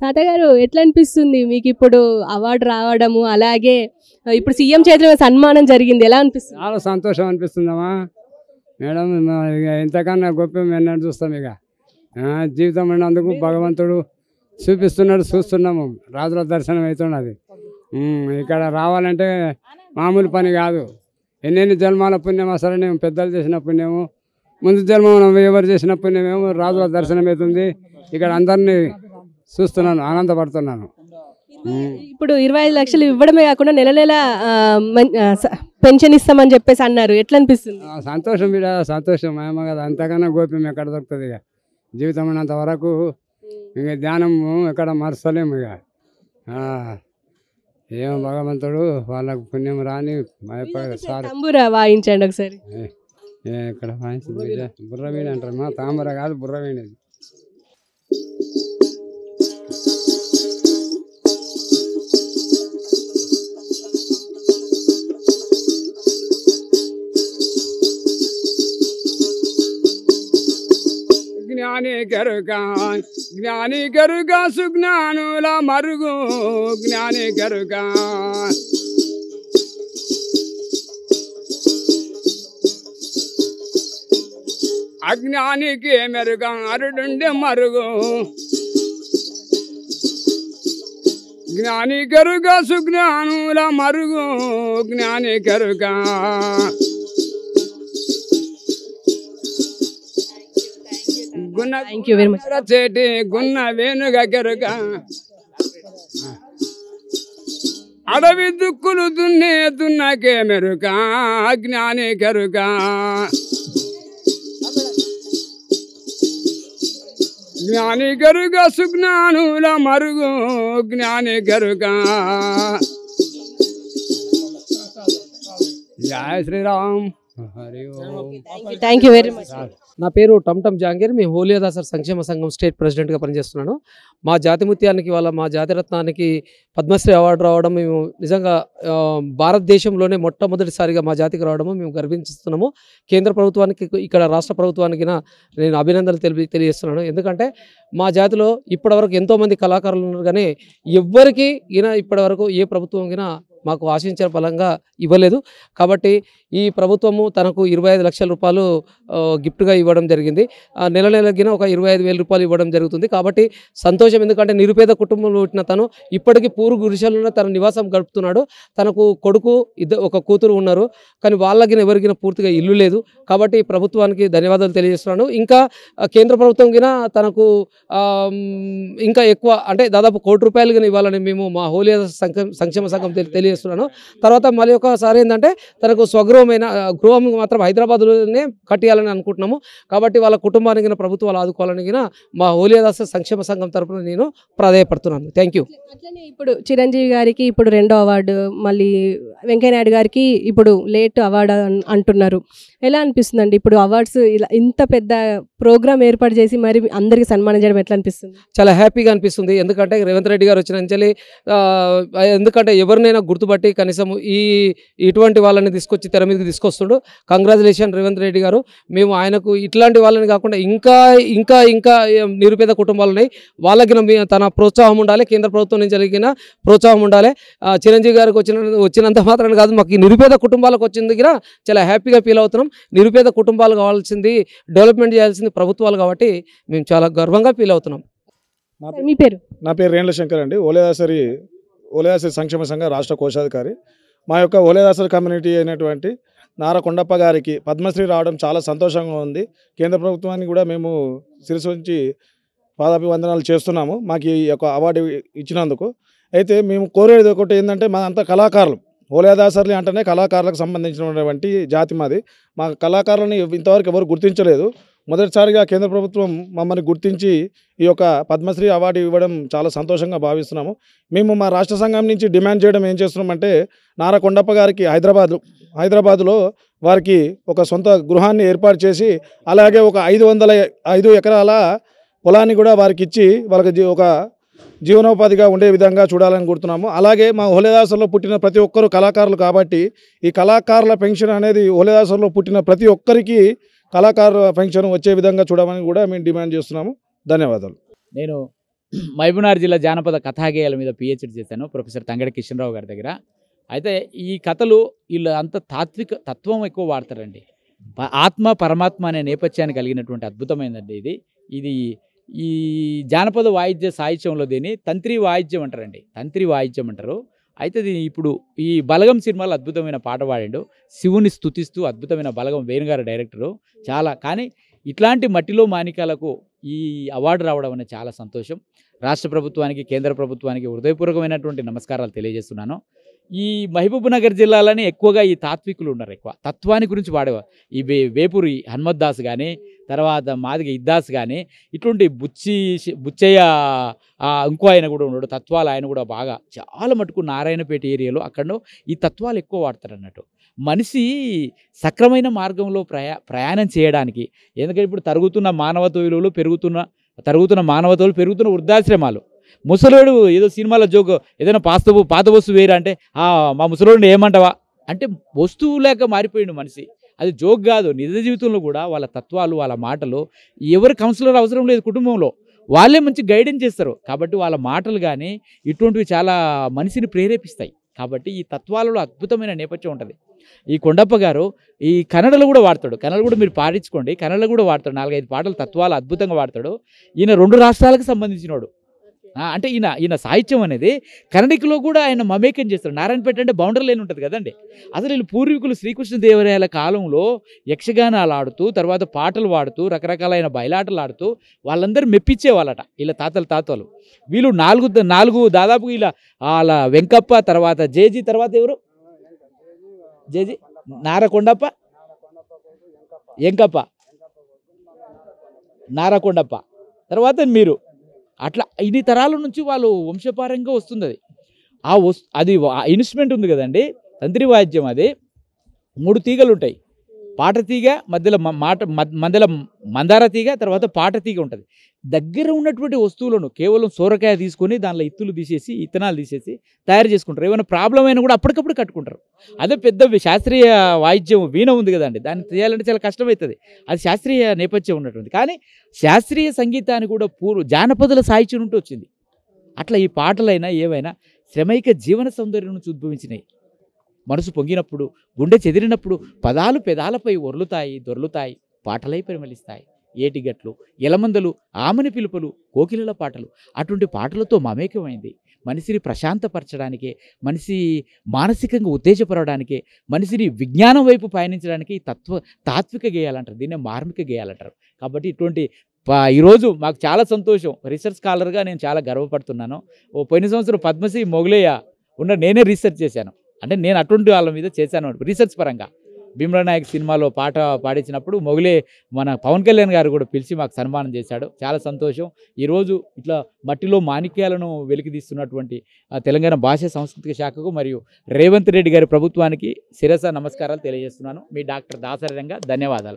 తాతగారు ఎట్లా అనిపిస్తుంది మీకు ఇప్పుడు అవార్డు రావడము, అలాగే ఇప్పుడు సీఎం చేతిలో సన్మానం జరిగింది, ఎలా అనిపిస్తుంది? చాలా సంతోషం అనిపిస్తుందమ్మా మేడం. ఇక ఇంతకన్నా గొప్ప మేము చూస్తాం. ఇక జీవితం అన్నందుకు భగవంతుడు చూస్తున్నాము. రాజుల దర్శనం అవుతున్నది. ఇక్కడ రావాలంటే మామూలు పని కాదు. ఎన్నెన్ని జన్మాల పుణ్యం అసలు నేను పెద్దలు చేసిన పుణ్యము, ముందు జన్మ ఎవరు చేసిన పుణ్యమేమో రాజుల దర్శనం అవుతుంది. ఇక్కడ అందరినీ చూస్తున్నాను, ఆనందపడుతున్నాను. ఇప్పుడు 25 లక్షలు ఇవ్వడమే కాకుండా నెల నెల పెన్షన్ ఇస్తామని చెప్పేసి అన్నారు, ఎట్లా అనిపిస్తుంది? సంతోషం బిడ్డ, సంతోషం ఏమో కదా. అంతకన్నా గోప్యం ఎక్కడ దొరుకుతుంది? ఇక జీవితం ఉన్నంత వరకు ఇక ధ్యానము ఎక్కడ మరచలేము. ఇక ఏమో భగవంతుడు వాళ్ళకు పుణ్యం రాని సార్. తంబూరా వాయించండి ఒకసారి. ఇక్కడ వాయించింది బుర్రవీణ అంటారమ్మా, తాంబర కాదు బుర్రవీణ. జ్ఞాని గరుక సుజ్ఞానుల మరుగు జ్ఞాని గరుక. అజ్ఞానికి మెరుగ అరుడుండే మరుగు జ్ఞాని గరుక సుజ్ఞానుల మరుగు జ్ఞాని గరుక. చేటి గున్న వేణుగ గరుక. అడవి దుక్కులు దున్నకే మెరుక జ్ఞాని గరుక. జ్ఞాని గరుక సుజ్ఞానుల మరుగు జ్ఞాని గరుక. జయ Sriram. Thank you very much. నా పేరు టమ్టమ్ జాంగీర్. మేము హోలియాదాసర్ సంక్షేమ సంఘం స్టేట్ ప్రెసిడెంట్గా పనిచేస్తున్నాను. మా జాతిముత్యానికి వాళ్ళ మా జాతిరత్నానికి పద్మశ్రీ అవార్డు రావడం మేము నిజంగా భారతదేశంలోనే మొట్టమొదటిసారిగా మా జాతికి రావడము మేము గర్వించుతున్నాము. కేంద్ర ప్రభుత్వానికి ఇక్కడ రాష్ట్ర ప్రభుత్వానికి నేను అభినందనలు తెలియజేస్తున్నాను. ఎందుకంటే మా జాతిలో ఇప్పటివరకు ఎంతోమంది కళాకారులు ఉన్నారు, కానీ ఎవ్వరికి ఇప్పటివరకు ఏ ప్రభుత్వం మాకు ఆశించిన ఫలంగా ఇవ్వలేదు. కాబట్టి ఈ ప్రభుత్వము తనకు 25 లక్షల రూపాయలు గిఫ్ట్గా ఇవ్వడం జరిగింది. నెల నెలగిన ఒక 25,000 రూపాయలు ఇవ్వడం జరుగుతుంది. కాబట్టి సంతోషం. ఎందుకంటే నిరుపేద కుటుంబంలో పుట్టిన తను ఇప్పటికీ పూరు గుడిసెలోనే తన నివాసం గడుపుతున్నాడు. తనకు కొడుకు ఒక కూతురు ఉన్నారు, కానీ వాళ్ళకి ఎవరికైనా పూర్తిగా ఇల్లు లేదు. కాబట్టి ప్రభుత్వానికి ధన్యవాదాలు తెలియజేస్తున్నాను. ఇంకా కేంద్ర ప్రభుత్వం తనకు ఇంకా ఎక్కువ అంటే దాదాపు ₹1 కోటి ఇవ్వాలని మేము మా హోలియాదాసర్ సంక్షేమ సంఘం తెలియజేస్తున్నాను. తర్వాత మళ్ళీ ఒకసారి ఏంటంటే తనకు స్వగృహమైన గృహం మాత్రం హైదరాబాద్లోనే కట్టియాలని అనుకుంటున్నాము. కాబట్టి వాళ్ళ కుటుంబానికి ప్రభుత్వాలు ఆదుకోవాలని మా హోలియాదాసర్ సంక్షేమ సంఘం తరఫున నేను ప్రాధాయపడుతున్నాను. Thank you. అట్లనే ఇప్పుడు చిరంజీవి గారికి ఇప్పుడు 2వ అవార్డు, మళ్ళీ వెంకయ్యనాయుడు గారికి ఇప్పుడు లేట్ అవార్డు అంటున్నారు. ఎలా అనిపిస్తుందండి ఇప్పుడు అవార్డ్స్ ఇలా ఇంత పెద్ద ప్రోగ్రామ్ ఏర్పాటు చేసి మరి అందరికి సన్మానం చేయడం ఎట్లా అనిపిస్తుంది? చాలా హ్యాపీగా అనిపిస్తుంది. ఎందుకంటే రేవంత్ రెడ్డి గారు వచ్చిన నుంచి ఎందుకంటే ఎవరినైనా గుర్తుపట్టి కనీసం ఇటువంటి వాళ్ళని తీసుకొచ్చి తెర మీదకి తీసుకొస్తుండు. కంగ్రాచులేషన్ రేవంత్ రెడ్డి గారు. మేము ఆయనకు ఇట్లాంటి వాళ్ళని కాకుండా ఇంకా ఇంకా ఇంకా నిరుపేద కుటుంబాలు ఉన్నాయి, వాళ్ళకి తన ప్రోత్సాహం ఉండాలి. కేంద్ర ప్రభుత్వం నుంచి జరిగిన ప్రోత్సాహం ఉండాలి. చిరంజీవి గారికి వచ్చినంత మాత్రాన్ని కాదు, మాకు నిరుపేద కుటుంబాలకు వచ్చింది చాలా హ్యాపీగా ఫీల్ అవుతున్నాం. నిరుపేద కుటుంబాలు కావాల్సింది, డెవలప్మెంట్ చేయాల్సింది ప్రభుత్వాలు, కాబట్టి మేము చాలా గర్వంగా ఫీల్ అవుతున్నాం. మీ పేరు? నా పేరు రేణుల శంకర్ అండి. ఓలేదాసరి సంక్షేమ సంఘ రాష్ట్ర కోశాధికారి. మా యొక్క ఓలేదాసరి కమ్యూనిటీ అయినటువంటి నారా కొండప్ప గారికి పద్మశ్రీ రావడం చాలా సంతోషంగా ఉంది. కేంద్ర ప్రభుత్వానికి కూడా మేము శిరస్సు ఉంచి పాదాభివందనాలు చేస్తున్నాము మాకు ఈ యొక్క అవార్డు ఇచ్చినందుకు. అయితే మేము కోరేది ఒకటి ఏంటంటే, మా అంతా కళాకారులు, ఓలేదాసర్లు అంటేనే కళాకారులకు సంబంధించినటువంటి జాతి మాది. మా కళాకారులని ఇంతవరకు ఎవరు గుర్తించలేదు. మొదటిసారిగా కేంద్ర ప్రభుత్వం మమ్మల్ని గుర్తించి ఈ యొక్క పద్మశ్రీ అవార్డు ఇవ్వడం చాలా సంతోషంగా భావిస్తున్నాము. మేము మా రాష్ట్ర సంఘం నుంచి డిమాండ్ చేయడం ఏం చేస్తున్నామంటే, నారా కొండప్ప గారికి హైదరాబాదులో వారికి ఒక సొంత గృహాన్ని ఏర్పాటు చేసి, అలాగే ఒక 505 ఎకరాల పొలాన్ని కూడా వారికి ఇచ్చి వాళ్ళకి ఒక జీవనోపాధిగా ఉండే విధంగా చూడాలని కోరుతున్నాము. అలాగే మా హోలిదాసర్లో పుట్టిన ప్రతి ఒక్కరు కళాకారులు కాబట్టి ఈ కళాకారుల పెన్షన్ అనేది హోలిదాసర్లో పుట్టిన ప్రతి ఒక్కరికి కళాకారుల పెన్షన్ వచ్చే విధంగా చూడమని కూడా మేము డిమాండ్ చేస్తున్నాము. ధన్యవాదాలు. నేను మహబూబ్నగర్ జిల్లా జానపద కథాగేయాల మీద పిహెచ్డి చేశాను ప్రొఫెసర్ తంగడి కిషన్రావు గారి దగ్గర. అయితే ఈ కథలు వీళ్ళు అంత తత్వం ఎక్కువ వాడతారండి. ఆత్మ పరమాత్మ అనే నేపథ్యాన్ని కలిగినటువంటి అద్భుతమైనది ఇది. ఇది ఈ జానపద వాయిద్య సాహిత్యంలో దీన్ని తంత్రి వాయిద్యం అంటారండి. తంత్రి వాయిద్యం అంటారు. అయితే ఇది ఇప్పుడు ఈ బలగం సినిమాలో అద్భుతమైన పాట పాడిండు. శివుని స్తుతిస్తూ అద్భుతమైన బలగం వేణుగారు డైరెక్టరు. చాలా కానీ ఇట్లాంటి మట్టిలో మాణికాలకు ఈ అవార్డు రావడం అనేది చాలా సంతోషం. రాష్ట్ర ప్రభుత్వానికి, కేంద్ర ప్రభుత్వానికి హృదయపూర్వకమైనటువంటి నమస్కారాలు తెలియజేస్తున్నాను. ఈ మహబూబ్నగర్ జిల్లాలోనే ఎక్కువగా ఈ తాత్వికులు ఉన్నారు. ఎక్కువ తత్వాన్ని గురించి వాడేవారు. ఈ వేపూరి హనుమత్ దాస్ కానీ, తర్వాత మాదిగ ఇద్దాస్ కానీ, ఇటువంటి బుచ్చయ్య ఇంకో ఆయన కూడా ఉన్నాడు తత్వాలు. ఆయన కూడా బాగా చాలా మటుకు నారాయణపేట ఏరియాలో అక్కడ ఈ తత్వాలు ఎక్కువ వాడతారు అన్నట్టు. మనిషి సక్రమైన మార్గంలో ప్రయాణం చేయడానికి, ఎందుకంటే ఇప్పుడు తరుగుతున్న మానవత్వ విలువలు పెరుగుతున్న వృద్ధాశ్రమాలు. ముసలోడు ఏదో సినిమాలో జోక్ ఏదైనా పాత వస్తువు వేరా అంటే మా ముసలోడిని ఏమంటావా అంటే వస్తువు లేక మారిపోయిండు మనిషి. అది జోక్ కాదు. నిజ జీవితంలో కూడా వాళ్ళ తత్వాలు, వాళ్ళ మాటలు ఎవరు కౌన్సిలర్ అవసరం లేదు. కుటుంబంలో వాళ్ళే మంచి గైడెన్స్ చేస్తారు. కాబట్టి వాళ్ళ మాటలు కానీ ఇటువంటివి చాలా మనిషిని ప్రేరేపిస్తాయి. కాబట్టి ఈ తత్వాలలో అద్భుతమైన నేపథ్యం ఉంటుంది. ఈ కొండప్ప గారు ఈ కన్నడలో కూడా వాడతాడు. కన్నడ కూడా మీరు పాడించుకోండి. కన్నడలో కూడా వాడతాడు. 4-5 పాటలు తత్వాలు అద్భుతంగా వాడతాడు. ఈయన 2 రాష్ట్రాలకు సంబంధించినోడు. అంటే ఈయన సాహిత్యం అనేది కన్నడికలో కూడా ఆయన మమేకం చేస్తాడు. నారాయణపేట అంటే బౌండరీ లైన్ ఉంటుంది కదండి. అసలు వీళ్ళు పూర్వీకులు శ్రీకృష్ణదేవరాయల కాలంలో యక్షగానాలు ఆడుతూ, తర్వాత పాటలు పాడుతూ, రకరకాలైన బయలాటలు ఆడుతూ వాళ్ళందరూ మెప్పించేవాళ్ళట వీళ్ళ తాతలు. వీళ్ళు నాలుగు దాదాపు ఇలా వాళ్ళ వెంకప్ప, తర్వాత జేజీ, తర్వాత ఎవరు జేజీ నారకొండప్ప, ఎంకప్ప, నారకొండప్ప, తర్వాత మీరు అట్లా ఇన్ని తరాల నుంచి వాళ్ళు వంశపారంగా వస్తుంది. అది ఇన్స్ట్రుమెంట్ ఉంది కదండి, తంత్రి వాయిద్యం. అది 3 తీగలు ఉంటాయి. పాట తీగ, మధ్యలో మధ్యలో మందార తీగ, తర్వాత పాట తీగ ఉంటుంది. దగ్గర ఉన్నటువంటి వస్తువులను కేవలం సోరకాయ తీసుకొని దానిలో ఇత్తనాలు తీసేసి తయారు చేసుకుంటారు. ఏమైనా ప్రాబ్లం అయినా కూడా అప్పటికప్పుడు కట్టుకుంటారు. అదే పెద్ద శాస్త్రీయ వాయిద్యం వీణ ఉంది కదండి, దాన్ని చేయాలంటే చాలా కష్టమవుతుంది. అది శాస్త్రీయ నేపథ్యం ఉన్నటువంటి. కానీ శాస్త్రీయ సంగీతాన్ని కూడా జానపదుల సాహిత్యం నుండి వచ్చింది. అట్లా ఈ పాటలైనా ఏవైనా శ్రమైక జీవన సౌందర్యం నుంచి ఉద్భవించినాయి. మనసు పొంగినప్పుడు, గుండె చెదిరినప్పుడు పెదాలపై దొర్లుతాయి, పాటలై పరిమళిస్తాయి. ఏటిగట్లు, ఎలమందలు, ఆమని పిలుపులు, కోకిలల పాటలు, అటువంటి పాటలతో మమేకమైంది. మనిషిని ప్రశాంతపరచడానికే, మనిషి మానసికంగా ఉత్తేజపరచడానికే, మనిషిని విజ్ఞానం వైపు పయనించడానికి తాత్విక గేయాలంటారు. దీన్నే మార్మిక గేయాలంటారు. కాబట్టి ఇటువంటి ఈరోజు మాకు చాలా సంతోషం. రీసెర్చ్ స్కాలర్గా నేను చాలా గర్వపడుతున్నాను. పోయిన సంవత్సరం పద్మశ్రీ మొగలయ్య నేనే రీసెర్చ్ చేశాను. అంటే నేను అటువంటి వాళ్ళ మీద చేశాను రీసెర్చ్ పరంగా. భీమ్లా నాయక్ సినిమాలో పాట పాడించినప్పుడు మొగలే మన పవన్ కళ్యాణ్ గారు కూడా పిలిచి మాకు సన్మానం చేశాడు. చాలా సంతోషం. ఈరోజు ఇట్లా మట్టిలో మాణిక్యాలను వెలికితీస్తున్నటువంటి తెలంగాణ భాషా సాంస్కృతిక శాఖకు మరియు రేవంత్ రెడ్డి గారి ప్రభుత్వానికి శిరస నమస్కారాలు తెలియజేస్తున్నాను. మీ డాక్టర్ దాసరి రంగా. ధన్యవాదాలు.